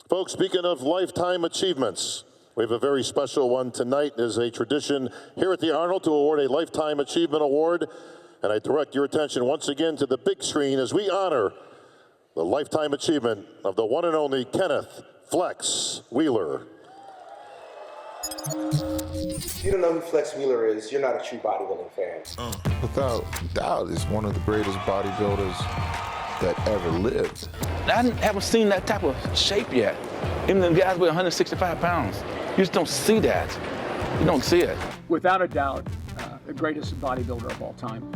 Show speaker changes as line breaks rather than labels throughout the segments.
Folks, speaking of lifetime achievements, we have a very special one tonight. It is a tradition here at the Arnold to award a Lifetime Achievement Award. And I direct your attention once again to the big screen as we honor the lifetime achievement of the one and only Kenneth Flex Wheeler.
If you don't know who Flex Wheeler is, you're not a true bodybuilding fan.
Without doubt, is one of the greatest bodybuilders that ever lived.
I haven't seen that type of shape yet. Even the guys weigh 165 pounds. You just don't see that. You don't see it.
Without a doubt, the greatest bodybuilder of all time.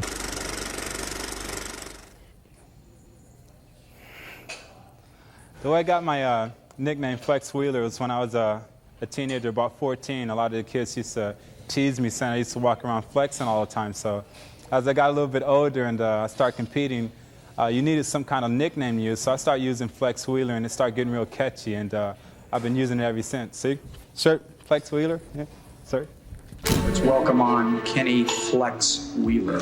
The way I got my nickname Flex Wheeler was when I was a teenager, about 14. A lot of the kids used to tease me saying I used to walk around flexing all the time. So as I got a little bit older and I started competing, you needed some kind of nickname to use. So I started using Flex Wheeler and it started getting real catchy, and I've been using it ever since. See? Shirt, Flex Wheeler? Yeah, sir.
Let's welcome on Kenny Flex Wheeler.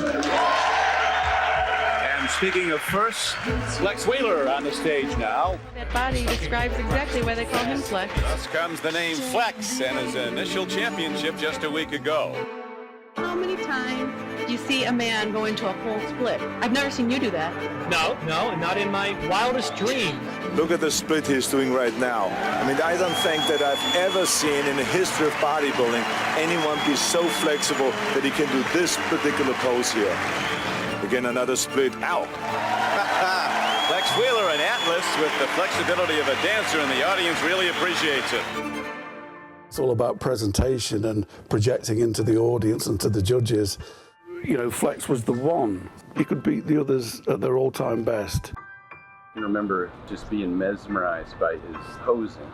And speaking of first, Flex Wheeler on the stage now.
That body describes exactly why they call him Flex.
Thus comes the name Flex and his initial championship just a week ago.
How many times do you see a man go into a full split? I've never seen you do that.
No, not in my wildest dreams.
Look at the split he's doing right now. I mean, I don't think that I've ever seen in the history of bodybuilding anyone be so flexible that he can do this particular pose here. Again, another split. Ow!
Flex Wheeler and Atlas with the flexibility of a dancer, and the audience really appreciates it.
It's all about presentation and projecting into the audience and to the judges. You know, Flex was the one. He could beat the others at their all-time best.
I remember just being mesmerized by his posing,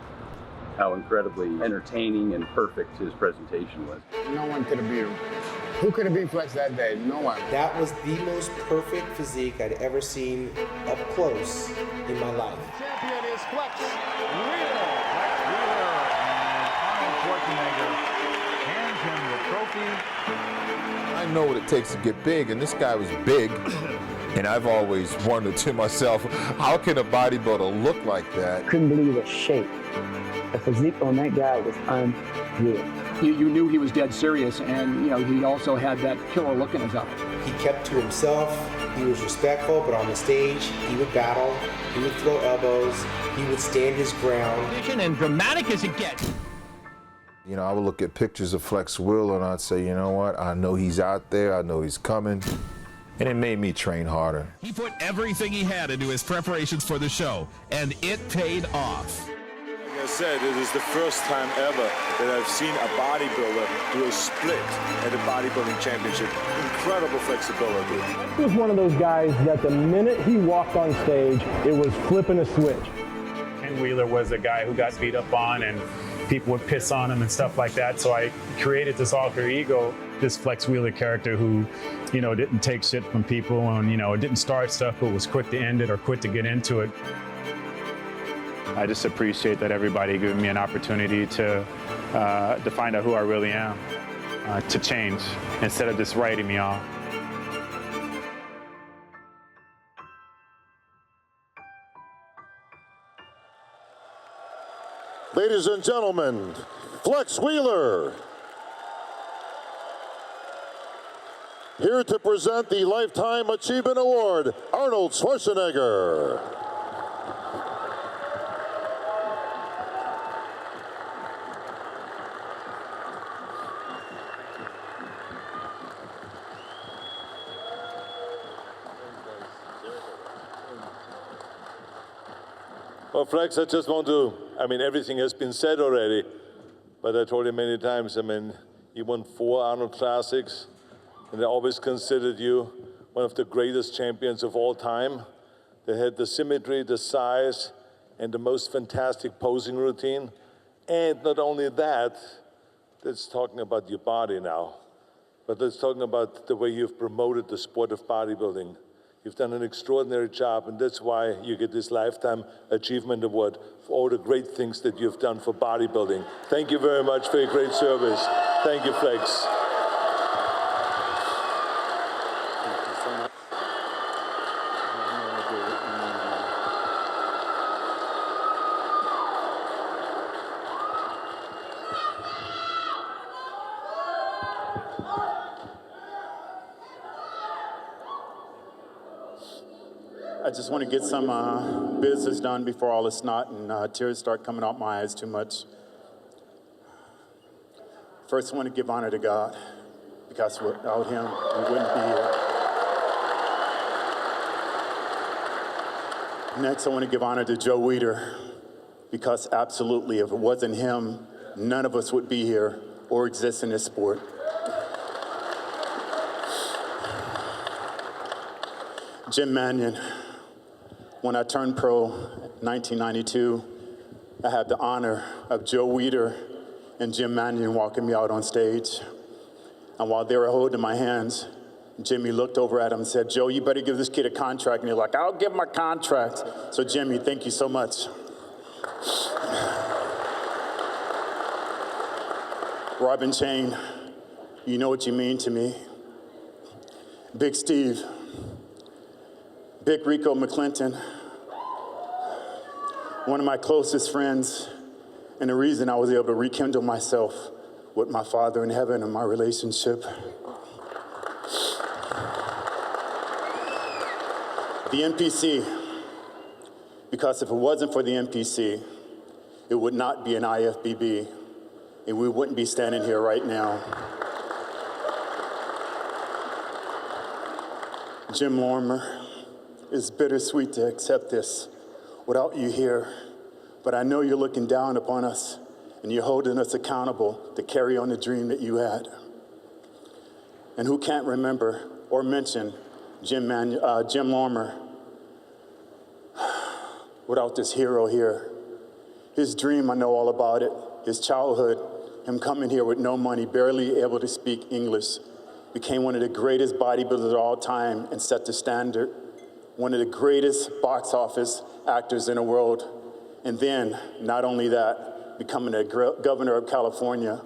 how incredibly entertaining and perfect his presentation was.
No one could have beat him. Who could have beat Flex that day? No one.
That was the most perfect physique I'd ever seen up close in my life.
Champion is Flex Wheeler. Flex Wheeler and Arnold Schwarzenegger hands him the trophy.
I know what it takes to get big, and this guy was big. And I've always wondered to myself, how can a bodybuilder look like that?
Couldn't believe the shape. The physique on that guy was unreal.
You knew he was dead serious, and he also had that killer look in his eye.
He kept to himself. He was respectful, but on the stage, he would battle. He would throw elbows. He would stand his ground.
And dramatic as it gets.
You know, I would look at pictures of Flex Wheeler and I'd say, you know what? I know he's out there. I know he's coming. And it made me train harder.
He put everything he had into his preparations for the show, and it paid off.
Like I said, it is the first time ever that I've seen a bodybuilder do a split at a bodybuilding championship. Incredible flexibility.
He was one of those guys that the minute he walked on stage, it was flipping a switch.
Ken Wheeler was a guy who got beat up on, and people would piss on him and stuff like that. So I created this alter ego, this Flex Wheeler character who, didn't take shit from people and, didn't start stuff but was quick to end it or quick to get into it. I just appreciate that everybody giving me an opportunity to find out who I really am, to change instead of just writing me off.
Ladies and gentlemen, Flex Wheeler. Here to present the Lifetime Achievement Award, Arnold Schwarzenegger.
Well, Flex, I just want to, everything has been said already, but I told you many times, you won 4 Arnold Classics, and I always considered you one of the greatest champions of all time. They had the symmetry, the size, and the most fantastic posing routine. And not only that, that's talking about your body now, but that's talking about the way you've promoted the sport of bodybuilding. You've done an extraordinary job, and that's why you get this Lifetime Achievement Award for all the great things that you've done for bodybuilding. Thank you very much for your great service. Thank you, Flex.
I just want to get some business done before all the snot and tears start coming out my eyes too much. First, I want to give honor to God, because without him, we wouldn't be here. Next, I want to give honor to Joe Weider, because absolutely, if it wasn't him, none of us would be here or exist in this sport. Jim Mannion. When I turned pro in 1992, I had the honor of Joe Weider and Jim Mannion walking me out on stage. And while they were holding my hands, Jimmy looked over at him and said, "Joe, you better give this kid a contract." And he's like, "I'll give him a contract." So Jimmy, thank you so much. Robin Chain, you know what you mean to me. Big Steve, Big Rico McClinton, one of my closest friends, and the reason I was able to rekindle myself with my Father in heaven and my relationship. The NPC, because if it wasn't for the NPC, it would not be an IFBB, and we wouldn't be standing here right now. Jim Lorimer, it's bittersweet to accept this without you here, but I know you're looking down upon us and you're holding us accountable to carry on the dream that you had. And who can't remember or mention Jim Lorimer without this hero here? His dream, I know all about it. His childhood, him coming here with no money, barely able to speak English, became one of the greatest bodybuilders of all time and set the standard. One of the greatest box office actors in the world. And then, not only that, becoming the governor of California.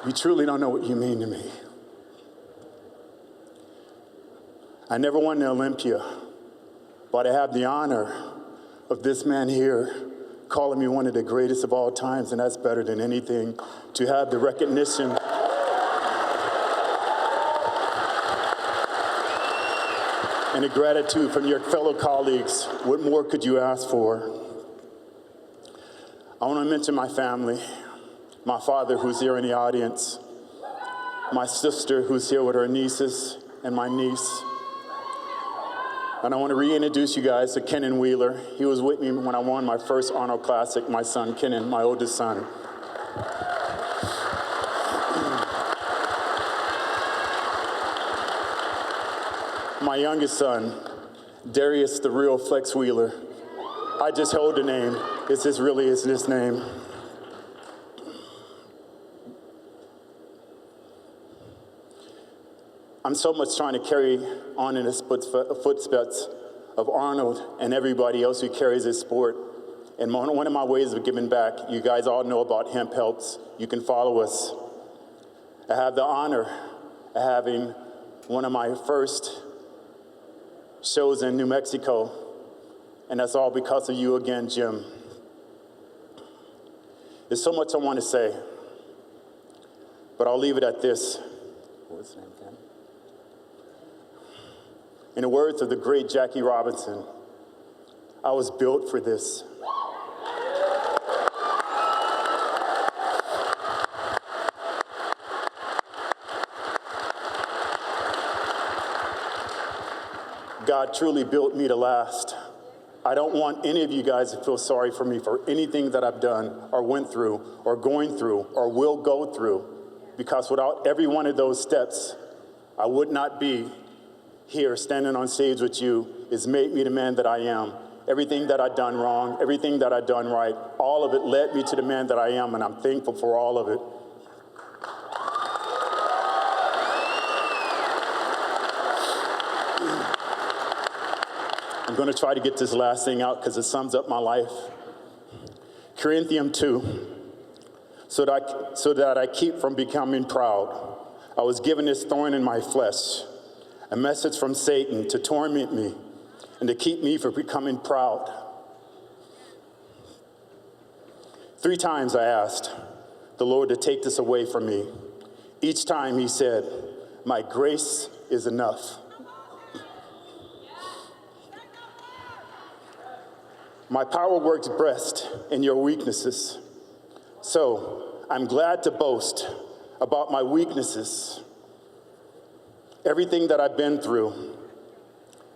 You truly don't know what you mean to me. I never won the Olympia, but I have the honor of this man here calling me one of the greatest of all times, and that's better than anything. To have the recognition and the gratitude from your fellow colleagues, what more could you ask for? I want to mention my family, my father who's here in the audience, my sister who's here with her nieces, and my niece. And I want to reintroduce you guys to Kenan Wheeler. He was with me when I won my first Arnold Classic, my son Kenan, my oldest son. My youngest son, Darius the real Flex Wheeler. I just hold the name. It's just really is this name. I'm so much trying to carry on in the footsteps of Arnold and everybody else who carries this sport. And one of my ways of giving back, you guys all know about Hemp Helps. You can follow us. I have the honor of having one of my first shows in New Mexico, and that's all because of you again, Jim. There's so much I want to say, but I'll leave it at this. What's his name again? In the words of the great Jackie Robinson, I was built for this. God truly built me to last. I don't want any of you guys to feel sorry for me for anything that I've done or went through or going through or will go through, because without every one of those steps, I would not be here standing on stage with you. It's made me the man that I am. Everything that I've done wrong, everything that I've done right, all of it led me to the man that I am, and I'm thankful for all of it. I'm going to try to get this last thing out because it sums up my life. Corinthians 2, so that I keep from becoming proud. I was given this thorn in my flesh, a message from Satan to torment me and to keep me from becoming proud. 3 times I asked the Lord to take this away from me. Each time he said, "My grace is enough." My power works best in your weaknesses. So I'm glad to boast about my weaknesses, everything that I've been through,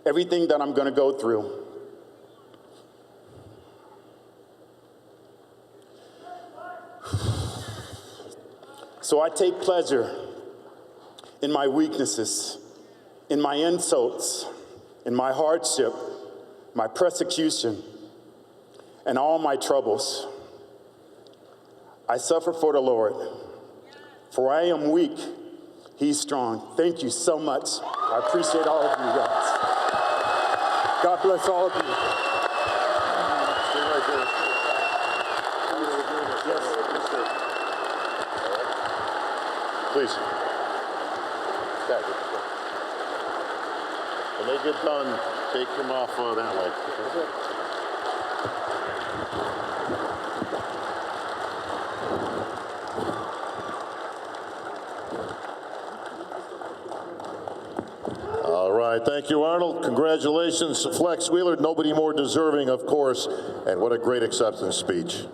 everything that I'm going to go through. So I take pleasure in my weaknesses, in my insults, in my hardship, my persecution, and all my troubles. I suffer for the Lord, for I am weak, he's strong. Thank you so much. I appreciate all of you guys. God bless all of you. Stay right there.
Please. When they get done, take them off that way. All right, thank you, Arnold. Congratulations, Flex Wheeler. Nobody more deserving, of course, and what a great acceptance speech.